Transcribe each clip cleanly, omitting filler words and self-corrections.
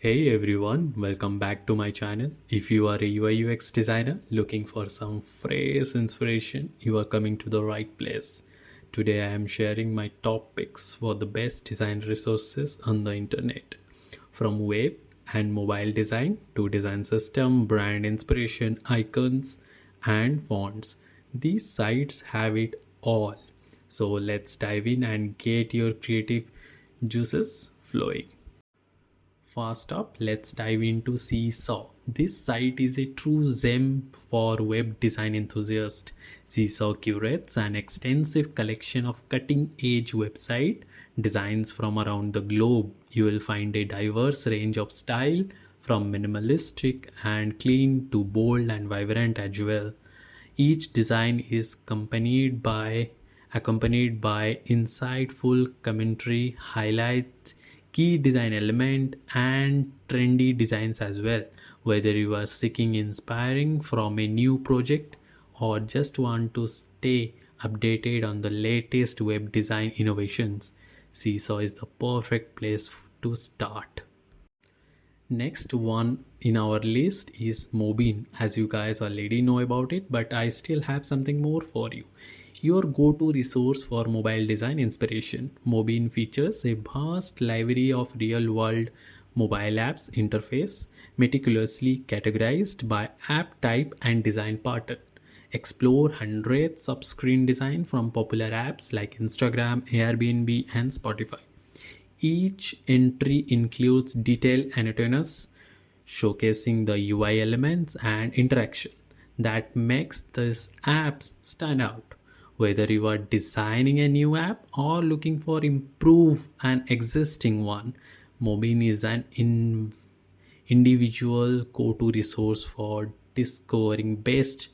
Hey everyone, welcome back to my channel. If you are a UI UX designer looking for some fresh inspiration, you are coming to the right place. Today I am sharing my top picks for the best design resources on the internet. From web and mobile design to design system, brand inspiration, icons, and fonts. These sites have it all. So let's dive in and get your creative juices flowing. First up, let's dive into Seesaw. This site is a true gem for web design enthusiasts. Seesaw curates an extensive collection of cutting-edge website designs from around the globe. You will find a diverse range of style from minimalistic and clean to bold and vibrant as well. Each design is accompanied by insightful commentary, highlights key design element and trendy designs as well. Whether you are seeking inspiring from a new project or just want to stay updated on the latest web design innovations, Seesaw is the perfect place to start. Next one in our list is Mobin. As you guys already know about it, but I still have something more for you. Your go-to resource for mobile design inspiration. Mobin features a vast library of real-world mobile apps interface, meticulously categorized by app type and design pattern. Explore hundreds of screen design from popular apps like Instagram, Airbnb, and Spotify. Each entry includes detailed annotations showcasing the UI elements and interaction that makes these apps stand out. Whether you are designing a new app or looking for improve an existing one, Mobin is an individual go-to resource for discovering best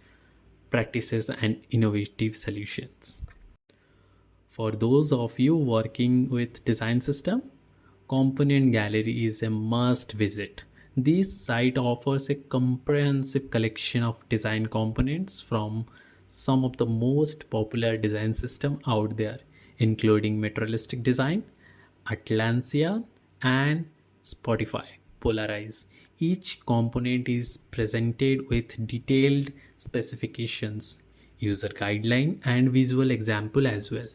practices and innovative solutions. For those of you working with design system, Component Gallery is a must visit. This site offers a comprehensive collection of design components from some of the most popular design systems out there, including Materialistic Design, Atlassian, and Spotify. Polarize. Each component is presented with detailed specifications, user guideline, and visual example as well.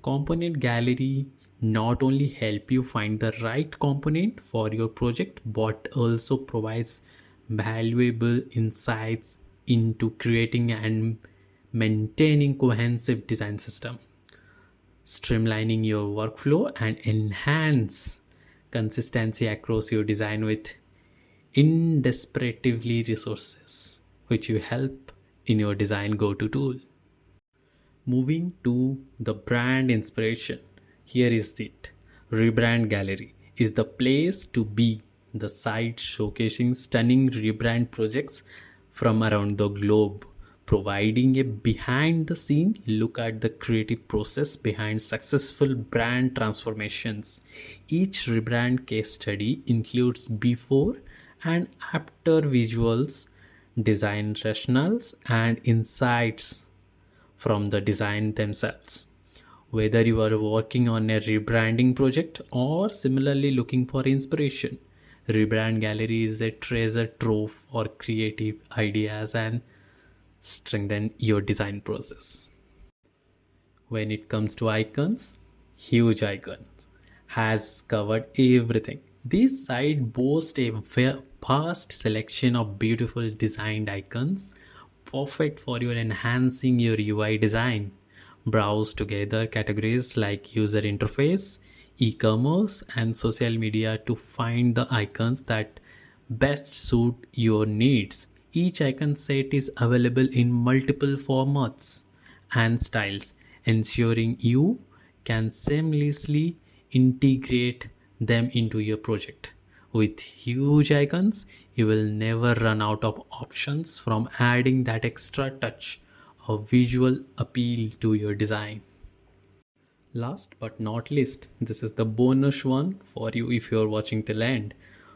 Component Gallery not only help you find the right component for your project but also provides valuable insights into creating and maintaining cohesive design system, streamlining your workflow and enhance consistency across your design with indescribably resources which you help in your design go-to tool. Moving to the brand inspiration, here is it. Rebrand Gallery is the place to be. The site showcasing stunning rebrand projects from around the globe, providing a behind the scene look at the creative process behind successful brand transformations. Each rebrand case study includes before and after visuals, design rationales, and insights from the design themselves. Whether you are working on a rebranding project or similarly looking for inspiration, Rebrand Gallery is a treasure trove for creative ideas and strengthen your design process. When it comes to icons, huge icons has covered everything. This site boasts a vast selection of beautiful designed icons, perfect for your enhancing your UI design. Browse together categories like user interface, e-commerce, and social media to find the icons that best suit your needs. Each icon set is available in multiple formats and styles, ensuring you can seamlessly integrate them into your project. With huge icons, you will never run out of options from adding that extra touch of visual appeal to your design. Last but not least, this is the bonus one for you if you're watching till end.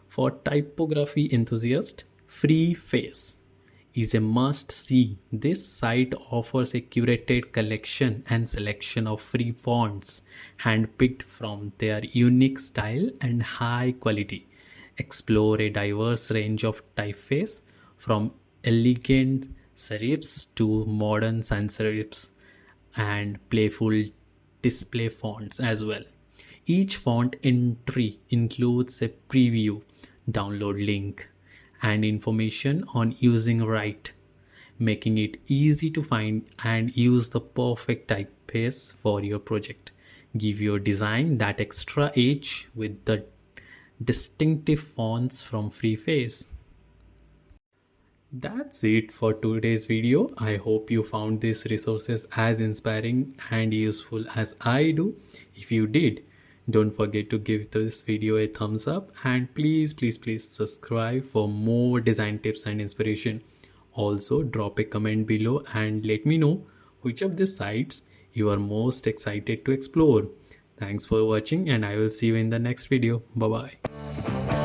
For typography enthusiast, Freeface is a must see. This site offers a curated collection and selection of free fonts handpicked from their unique style and high quality. Explore a diverse range of typeface from elegant serifs to modern sans serifs and playful display fonts as well. Each font entry includes a preview, download link, and information on using right, making it easy to find and use the perfect typeface for your project. Give your design that extra edge with the distinctive fonts from Freeface. That's it for today's video. I hope you found these resources as inspiring and useful as I do. If you did, don't forget to give this video a thumbs up and please subscribe for more design tips and inspiration. Also, drop a comment below and let me know which of these sites you are most excited to explore. Thanks for watching and I will see you in the next video. Bye bye.